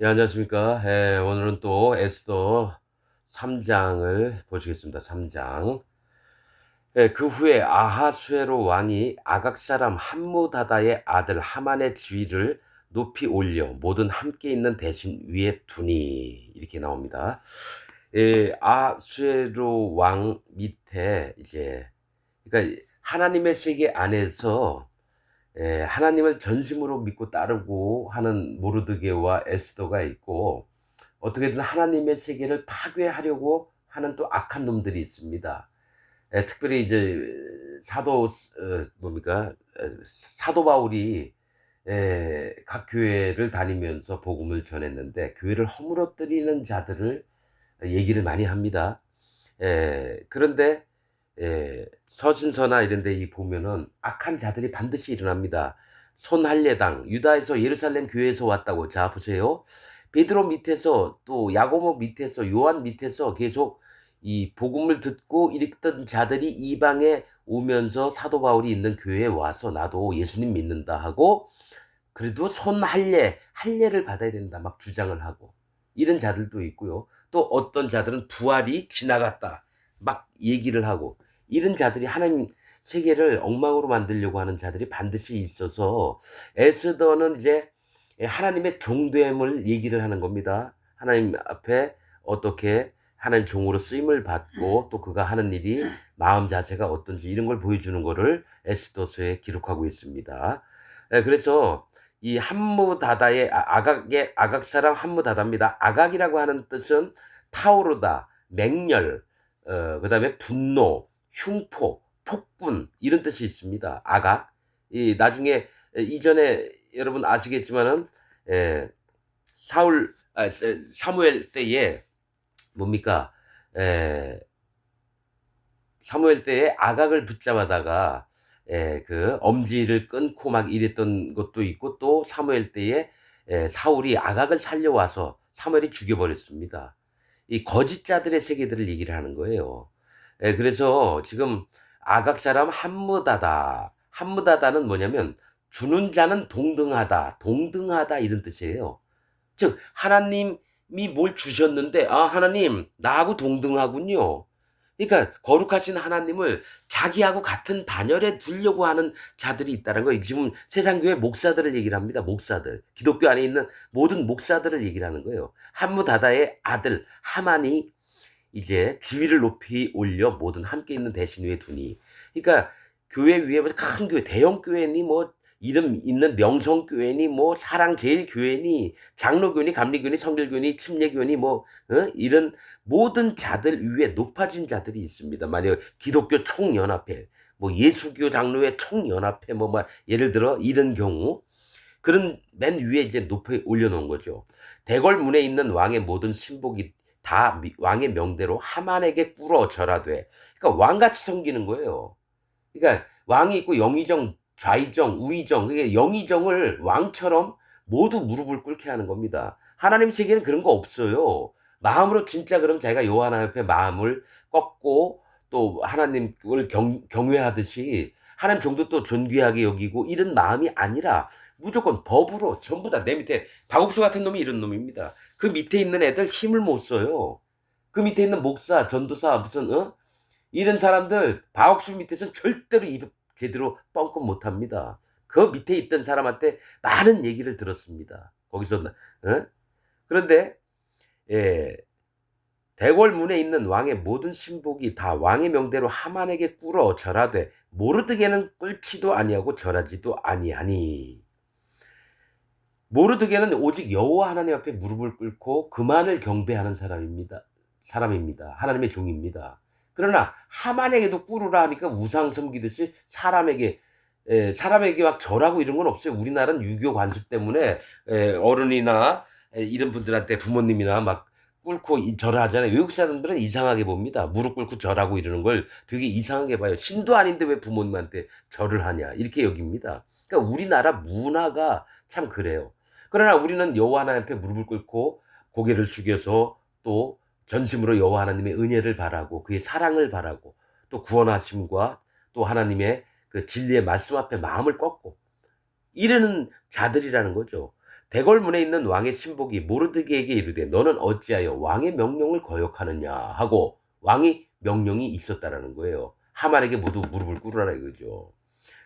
예, 안녕하십니까. 예, 오늘은 또 에스더 3장을 보시겠습니다. 3장. 예, 그 후에 아하수에로 왕이 아각 사람 함무다다의 아들 하만의 지위를 높이 올려 모든 함께 있는 대신 위에 두니 이렇게 나옵니다. 예, 아하수에로 왕 밑에 이제 그러니까 하나님의 세계 안에서 하나님을 전심으로 믿고 따르고 하는 모르드게와 에스더가 있고 어떻게든 하나님의 세계를 파괴하려고 하는 또 악한 놈들이 있습니다. 특별히 이제 뭡니까? 사도 바울이 각 교회를 다니면서 복음을 전했는데 교회를 허물어뜨리는 자들을 얘기를 많이 합니다. 그런데 서신서나 이런 데 보면은 악한 자들이 반드시 일어납니다. 손할례당, 유다에서 예루살렘 교회에서 왔다고. 자, 보세요. 베드로 밑에서 또 야고보 밑에서 요한 밑에서 계속 이 복음을 듣고 읽던 자들이 이방에 오면서 사도 바울이 있는 교회에 와서 나도 예수님 믿는다 하고 그래도 할례를 받아야 된다 막 주장을 하고 이런 자들도 있고요. 또 어떤 자들은 부활이 지나갔다 막 얘기를 하고 이런 자들이 하나님 세계를 엉망으로 만들려고 하는 자들이 반드시 있어서 에스더는 이제 하나님의 종됨을 얘기를 하는 겁니다. 하나님 앞에 어떻게 하나님 종으로 쓰임을 받고 또 그가 하는 일이 마음 자세가 어떤지 이런 걸 보여주는 거를 에스더서에 기록하고 있습니다. 그래서 이 함무다다의 아각 사람 함무다다입니다. 아각이라고 하는 뜻은 타오르다, 맹렬, 그다음에 분노, 흉포, 폭군 이런 뜻이 있습니다. 아각. 이 나중에 이전에 여러분 아시겠지만은 에, 사무엘 때에 뭡니까? 에, 사무엘 때에 아각을 붙잡아다가 그 엄지를 끊고 막 이랬던 것도 있고 또 사무엘 때에 사울이 아각을 살려와서 사무엘이 죽여버렸습니다. 이 거짓자들의 세계들을 얘기를 하는 거예요. 그래서 지금 아각 사람 함무다다. 함무다다는 뭐냐면 주는 자는 동등하다, 동등하다 이런 뜻이에요. 즉 하나님이 뭘 주셨는데 아 하나님 나하고 동등하군요. 그러니까 거룩하신 하나님을 자기하고 같은 반열에 두려고 하는 자들이 있다는 거예요. 지금 세상교회 목사들을 얘기를 합니다. 목사들. 기독교 안에 있는 모든 목사들을 얘기를 하는 거예요. 함무다다의 아들 하만이 이제 지위를 높이 올려 모든 함께 있는 대신 위에 두니. 그러니까 교회 위에 큰 교회, 대형 교회니 뭐 이름 있는 명성교회니 뭐 사랑제일교회니 장로교니 감리교니 성결교니 침례교니 뭐 이런 모든 자들 위에 높아진 자들이 있습니다. 만약 기독교 총연합회, 뭐 예수교 장로회 총연합회 뭐 예를 들어 이런 경우 그런 맨 위에 이제 높이 올려놓은 거죠. 대궐문에 있는 왕의 모든 신복이 다 왕의 명대로 하만에게 꿇어 절하되. 그러니까 왕같이 섬기는 거예요. 그러니까 왕이 있고 영의정, 좌의정, 우의정, 그게 영의정을 왕처럼 모두 무릎을 꿇게 하는 겁니다. 하나님 세계는 그런 거 없어요. 마음으로 진짜 그럼 자기가 여호와 하나님 앞에 마음을 꺾고 또 하나님을 경외하듯이 하나님 정도 또 존귀하게 여기고 이런 마음이 아니라 무조건 법으로 전부 다 내 밑에 박옥수 같은 놈이 이런 놈입니다. 그 밑에 있는 애들 힘을 못 써요. 그 밑에 있는 목사, 전도사 무슨 이런 사람들 박옥수 밑에서는 절대로 입 제대로 뻥끗 못합니다. 그 밑에 있던 사람한테 많은 얘기를 들었습니다. 거기서 그런데 예, 대궐문에 있는 왕의 모든 신복이 다 왕의 명대로 하만에게 꿇어 절하되 모르드게는 꿇지도 아니하고 절하지도 아니하니. 모르드게는 오직 여호와 하나님 앞에 무릎을 꿇고 그만을 경배하는 사람입니다. 하나님의 종입니다. 그러나 하만에게도 꿇으라 하니까 우상 섬기듯이 사람에게 막 절하고 이런 건 없어요. 우리나라는 유교 관습 때문에 어른이나 이런 분들한테 부모님이나 막 꿇고 절을 하잖아요. 외국 사람들은 이상하게 봅니다. 무릎 꿇고 절하고 이러는 걸 되게 이상하게 봐요. 신도 아닌데 왜 부모님한테 절을 하냐 이렇게 여깁니다. 그러니까 우리나라 문화가 참 그래요. 그러나 우리는 여호와 하나님 앞에 무릎을 꿇고 고개를 숙여서 또 전심으로 여호와 하나님의 은혜를 바라고 그의 사랑을 바라고 또 구원하심과 또 하나님의 그 진리의 말씀 앞에 마음을 꺾고 이러는 자들이라는 거죠. 대궐문에 있는 왕의 신복이 모르드게에게 이르되 너는 어찌하여 왕의 명령을 거역하느냐 하고 왕이 명령이 있었다라는 거예요. 하만에게 모두 무릎을 꿇으라 이거죠.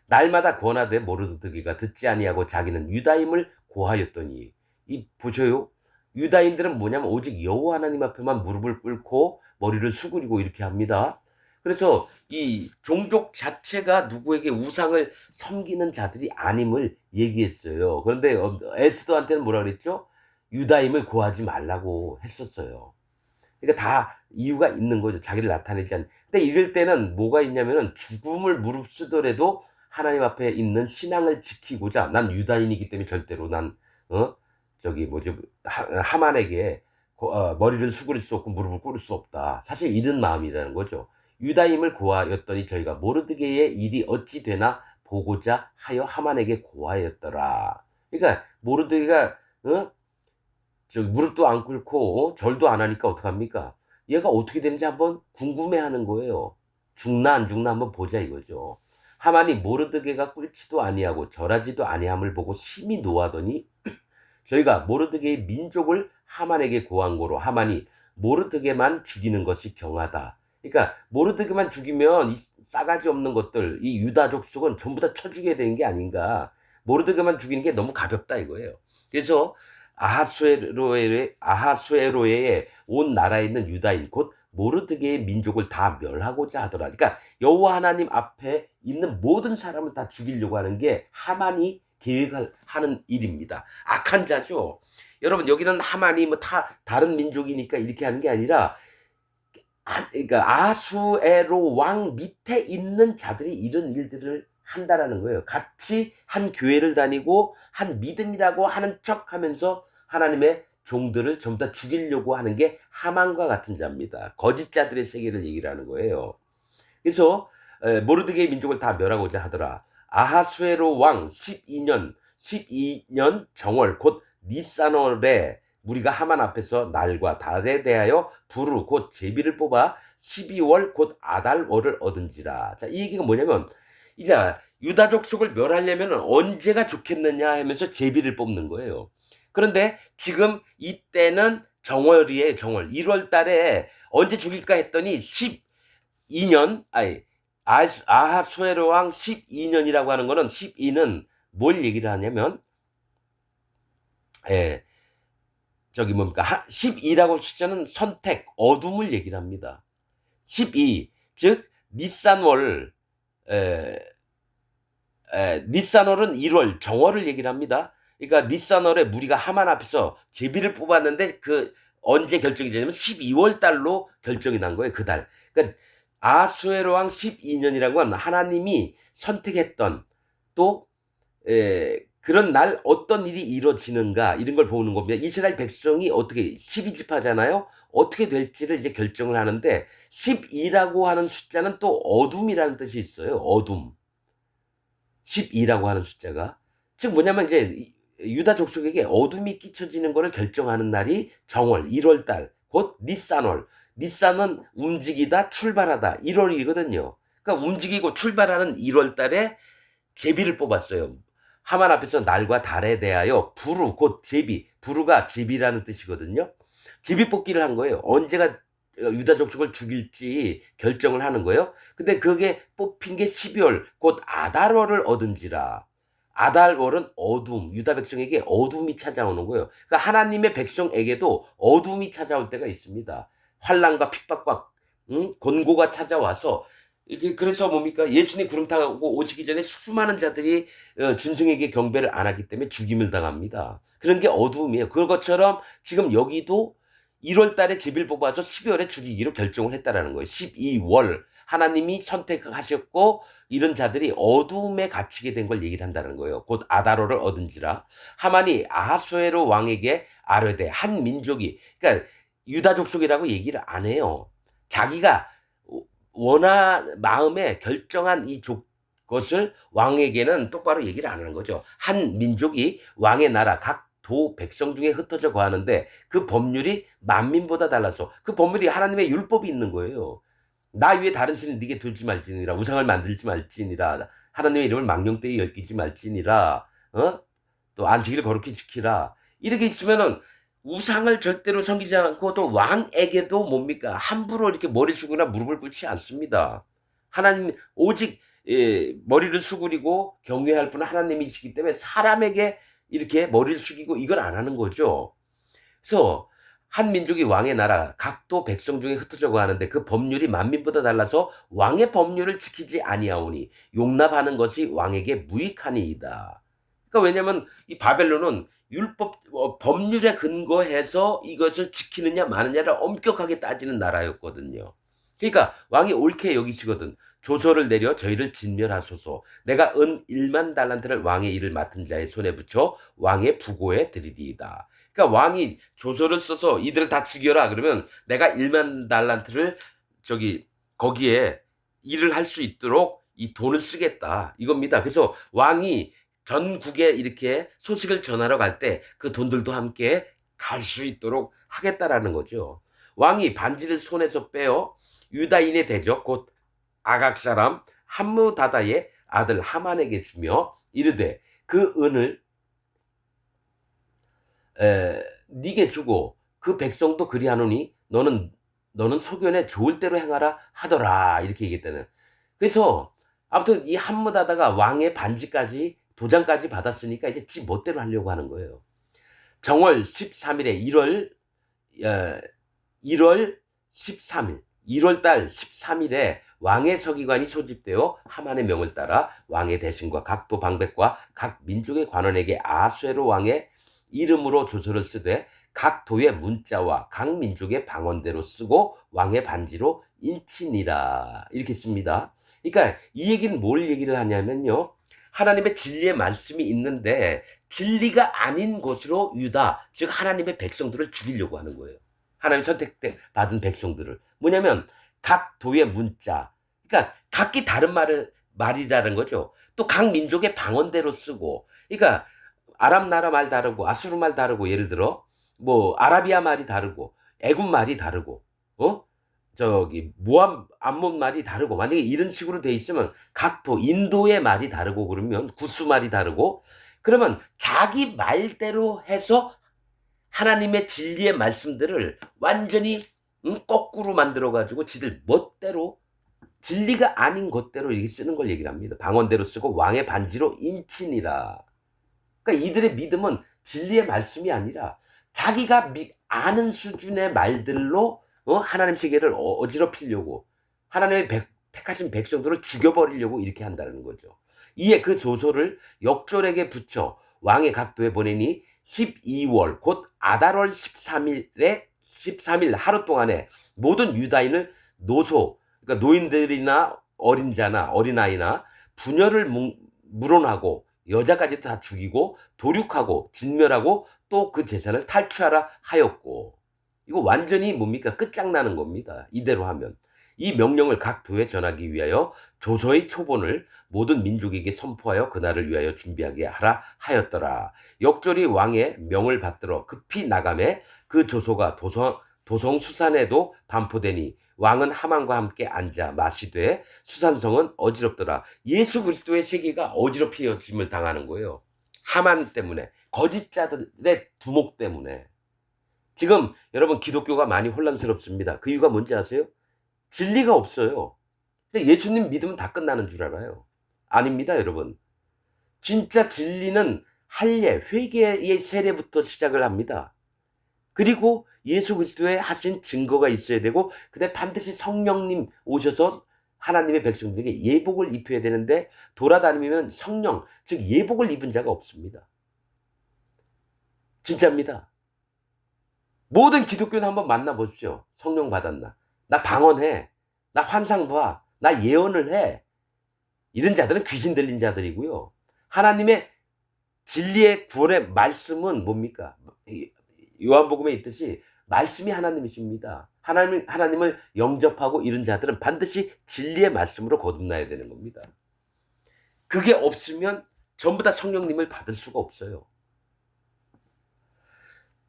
날마다 권하되 모르드게가 듣지 아니하고 자기는 유다임을 고하였더니 이 보셔요. 유다인들은 뭐냐면 오직 여호와 하나님 앞에만 무릎을 꿇고 머리를 수그리고 이렇게 합니다. 그래서 이 종족 자체가 누구에게 우상을 섬기는 자들이 아님을 얘기했어요. 그런데 에스더한테는 뭐라 그랬죠? 유다임을 고하지 말라고 했었어요. 그러니까 다 이유가 있는 거죠. 자기를 나타내지 않는. 근데 이럴 때는 뭐가 있냐면은 죽음을 무릅쓰더라도 하나님 앞에 있는 신앙을 지키고자 난 유다인이기 때문에 절대로 난 저기 뭐지 하만에게 머리를 수그릴 수 없고 무릎을 꿇을 수 없다. 사실 이런 마음이라는 거죠. 유다임을 고하였더니 저희가 모르드게의 일이 어찌 되나 보고자 하여 하만에게 고하였더라. 그러니까 모르드게가 무릎도 안 꿇고 절도 안 하니까 어떡합니까? 얘가 어떻게 되는지 한번 궁금해하는 거예요. 죽나 안 죽나 한번 보자 이거죠. 하만이 모르드게가 꿇지도 아니하고 절하지도 아니함을 보고 심히 노하더니 저희가 모르드게의 민족을 하만에게 고한 거로 하만이 모르드게만 죽이는 것이 경하다. 그러니까 모르드게만 죽이면 이 싸가지 없는 것들, 이 유다 족속은 전부 다 쳐 죽여야 되는 게 아닌가. 모르드게만 죽이는 게 너무 가볍다 이거예요. 그래서 아하수에로의 온 나라에 있는 유다인 곧 모르드게의 민족을 다 멸하고자 하더라. 그러니까 여호와 하나님 앞에 있는 모든 사람을 다 죽이려고 하는 게 하만이 계획을 하는 일입니다. 악한 자죠. 여러분 여기는 하만이 뭐 다른 민족이니까 이렇게 하는 게 아니라 그러니까 아수에로 왕 밑에 있는 자들이 이런 일들을 한다라는 거예요. 같이 한 교회를 다니고 한 믿음이라고 하는 척하면서 하나님의 종들을 전부 다 죽이려고 하는 게 하만과 같은 자입니다. 거짓 자들의 세계를 얘기를 하는 거예요. 그래서 모르드게의 민족을 다 멸하고자 하더라. 아하수에로 왕 12년 정월 곧 니산월에 우리가 하만 앞에서 날과 달에 대하여 부르 곧 제비를 뽑아 12월 곧 아달월을 얻은지라. 자, 이 얘기가 뭐냐면 이제 유다 족속을 멸하려면 언제가 좋겠느냐 하면서 제비를 뽑는 거예요. 그런데 지금 이때는 정월이에요. 정월 1월 달에 언제 죽일까 했더니 12년 아하수에로 왕 12년이라고 하는 거는 12는 뭘 얘기를 하냐면 저기 뭡니까 12라고 숫자는 선택 어둠을 얘기를 합니다. 12 즉 니산월 니산월은 1월 정월을 얘기를 합니다. 그러니까 니산월에 우리가 하만 앞에서 제비를 뽑았는데 그 언제 결정이 되냐면 12월 달로 결정이 난 거예요. 그 달. 그러니까 아수에로 왕 12년이라는 건 하나님이 선택했던 또 그런 날 어떤 일이 이루어지는가 이런 걸 보는 겁니다. 이스라엘 백성이 어떻게 12지파잖아요. 어떻게 될지를 이제 결정을 하는데 12라고 하는 숫자는 또 어둠이라는 뜻이 있어요. 어둠. 12라고 하는 숫자가 즉 뭐냐면 이제 유다 족속에게 어둠이 끼쳐지는 것을 결정하는 날이 정월 1월 달 곧 니산월. 니산은 움직이다 출발하다 1월이거든요. 그러니까 움직이고 출발하는 1월 달에 제비를 뽑았어요. 하만 앞에서 날과 달에 대하여 부르 곧 제비. 부르가 제비라는 뜻이거든요. 제비 뽑기를 한 거예요. 언제가 유다 족속을 죽일지 결정을 하는 거예요. 근데 그게 뽑힌 게 12월 곧 아달월을 얻은지라. 아달월은 어둠, 유다 백성에게 어둠이 찾아오는 거예요. 그러니까 하나님의 백성에게도 어둠이 찾아올 때가 있습니다. 환난과 핍박과 권고가 찾아와서 이게 그래서 뭡니까? 예수님 구름 타고 오시기 전에 수많은 자들이 준승에게 경배를 안 하기 때문에 죽임을 당합니다. 그런 게 어두움이에요. 그것처럼 지금 여기도 1월 달에 제비를 뽑아서 12월에 죽이기로 결정을 했다라는 거예요. 12월. 하나님이 선택하셨고 이런 자들이 어두움에 갇히게 된 걸 얘기를 한다는 거예요. 곧 아다로를 얻은지라. 하만이 아하수에로 왕에게 아뢰되 한 민족이 그러니까 유다 족속이라고 얘기를 안 해요. 자기가 마음에 결정한 것을 왕에게는 똑바로 얘기를 안 하는 거죠. 한 민족이 왕의 나라 각 도 백성 중에 흩어져 거하는데 그 법률이 만민보다 달라서 그 법률이 하나님의 율법이 있는 거예요. 나 위에 다른 신을 네게 두지 말지니라 우상을 만들지 말지니라 하나님의 이름을 망령되이 엮이지 말지니라 또 안식일을 거룩히 지키라. 이렇게 있으면은 우상을 절대로 섬기지 않고 또 왕에게도 뭡니까? 함부로 이렇게 머리 숙이나 무릎을 꿇지 않습니다. 하나님 오직 머리를 수그리고 경외할 분은 하나님이시기 때문에 사람에게 이렇게 머리를 숙이고 이걸 안 하는 거죠. 그래서 한 민족이 왕의 나라, 각도 백성 중에 흩어져 가는데 그 법률이 만민보다 달라서 왕의 법률을 지키지 아니하오니 용납하는 것이 왕에게 무익하니이다. 그러니까 왜냐면 이 바벨론은 율법 법률에 근거해서 이것을 지키느냐 마느냐를 엄격하게 따지는 나라였거든요. 그러니까 왕이 옳게 여기시거든. 조서를 내려 저희를 진멸하소서. 내가 은 1만 달란트를 왕의 일을 맡은 자의 손에 붙여 왕의 부고에 드리리이다. 그러니까 왕이 조서를 써서 이들을 다 죽여라 그러면 내가 1만 달란트를 거기에 일을 할 수 있도록 이 돈을 쓰겠다 이겁니다. 그래서 왕이 전국에 이렇게 소식을 전하러 갈 때 그 돈들도 함께 갈 수 있도록 하겠다라는 거죠. 왕이 반지를 손에서 빼어 유다인의 대적 곧 아각 사람 함무다다의 아들 하만에게 주며 이르되 그 은을 네게 주고 그 백성도 그리하노니 너는 소견에 좋을 대로 행하라 하더라 이렇게 얘기했다는. 그래서 아무튼 이 함무다다가 왕의 반지까지 도장까지 받았으니까 이제 지 멋대로 하려고 하는 거예요. 정월 13일에 1월 13일 1월달 13일에 왕의 서기관이 소집되어 하만의 명을 따라 왕의 대신과 각도 방백과 각 민족의 관원에게 아수에로 왕의 이름으로 조서를 쓰되 각 도의 문자와 각 민족의 방언대로 쓰고 왕의 반지로 인치니라 이렇게 씁니다. 그러니까 이 얘기는 뭘 얘기를 하냐면요. 하나님의 진리의 말씀이 있는데 진리가 아닌 곳으로 유다 즉 하나님의 백성들을 죽이려고 하는 거예요. 하나님 선택받은 백성들을. 뭐냐면 각 도의 문자. 그러니까 각기 다른 말이라는 거죠. 또 각 민족의 방언대로 쓰고. 그러니까 아람 나라 말 다르고 아수르 말 다르고 예를 들어 뭐 아라비아 말이 다르고 애굽 말이 다르고 모압 암몬 말이 다르고 만약에 이런 식으로 돼 있으면 각도 인도의 말이 다르고 그러면 구스 말이 다르고 그러면 자기 말대로 해서 하나님의 진리의 말씀들을 완전히 거꾸로 만들어 가지고 지들 멋대로 진리가 아닌 것대로 이렇게 쓰는 걸 얘기를 합니다. 방언대로 쓰고 왕의 반지로 인치니라. 그러니까 이들의 믿음은 진리의 말씀이 아니라 자기가 아는 수준의 말들로 하나님 세계를 어지럽히려고 하나님의 택하신 백성들을 죽여버리려고 이렇게 한다는 거죠. 이에 그 조서를 역졸에게 붙여 왕의 각도에 보내니 12월 곧 아달월 13일 하루 동안에 모든 유다인을 그러니까 노인들이나 어린 자나 어린아이나 부녀를 물어나고 여자까지 다 죽이고 도륙하고 진멸하고 또 그 재산을 탈취하라 하였고 이거 완전히 뭡니까 끝장나는 겁니다. 이대로 하면 이 명령을 각 도에 전하기 위하여 조서의 초본을 모든 민족에게 선포하여 그날을 위하여 준비하게 하라 하였더라. 역졸이 왕의 명을 받들어 급히 나가매 그 조서가 도성 수산에도 반포되니 왕은 하만과 함께 앉아 마시되 수산성은 어지럽더라. 예수 그리스도의 세계가 어지럽혀짐을 당하는 거예요. 하만 때문에 거짓자들의 두목 때문에. 지금 여러분 기독교가 많이 혼란스럽습니다. 그 이유가 뭔지 아세요? 진리가 없어요. 예수님 믿으면 다 끝나는 줄 알아요. 아닙니다, 여러분. 진짜 진리는 할례, 회개의 세례부터 시작을 합니다. 그리고 예수 그리스도의 하신 증거가 있어야 되고 그다음에 반드시 성령님 오셔서 하나님의 백성들에게 예복을 입혀야 되는데 돌아다니면 성령, 즉 예복을 입은 자가 없습니다. 진짜입니다. 모든 기독교는 한번 만나보십시오. 성령 받았나? 나 방언해. 나 환상 봐. 나 예언을 해. 이런 자들은 귀신 들린 자들이고요. 하나님의 진리의 구원의 말씀은 뭡니까? 요한복음에 있듯이 말씀이 하나님이십니다. 하나님을 영접하고 이런 자들은 반드시 진리의 말씀으로 거듭나야 되는 겁니다. 그게 없으면 전부 다 성령님을 받을 수가 없어요.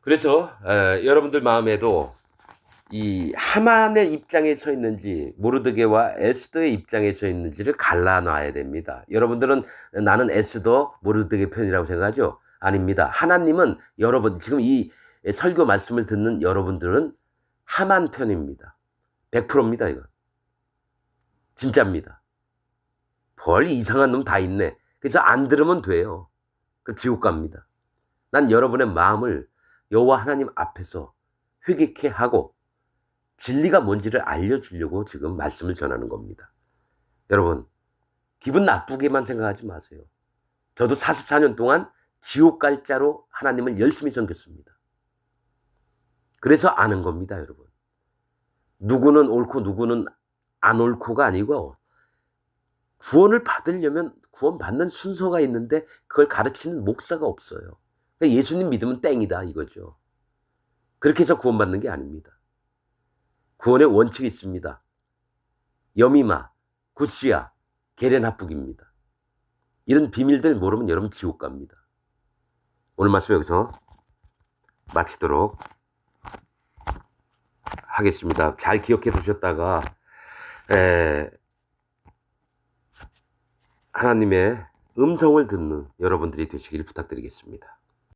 그래서 여러분들 마음에도 이 하만의 입장에 서 있는지 모르드게와 에스더의 입장에 서 있는지를 갈라놔야 됩니다. 여러분들은 나는 에스더 모르드게 편이라고 생각하죠? 아닙니다. 하나님은 여러분 지금 이 설교 말씀을 듣는 여러분들은 함한 편입니다. 100%입니다 이건. 진짜입니다. 벌 이상한 놈 다 있네. 그래서 안 들으면 돼요. 그 지옥 갑니다. 난 여러분의 마음을 여호와 하나님 앞에서 회개케 하고 진리가 뭔지를 알려주려고 지금 말씀을 전하는 겁니다. 여러분 기분 나쁘게만 생각하지 마세요. 저도 44년 동안 지옥 갈 자로 하나님을 열심히 섬겼습니다. 그래서 아는 겁니다, 여러분. 누구는 옳고 누구는 안 옳고가 아니고 구원을 받으려면 구원받는 순서가 있는데 그걸 가르치는 목사가 없어요. 그러니까 예수님 믿으면 땡이다 이거죠. 그렇게 해서 구원받는 게 아닙니다. 구원의 원칙이 있습니다. 여미마, 굿시야, 게렌합북입니다. 이런 비밀들 모르면 여러분 지옥 갑니다. 오늘 말씀 여기서 마치도록 하겠습니다. 잘 기억해 두셨다가 하나님의 음성을 듣는 여러분들이 되시길 부탁드리겠습니다.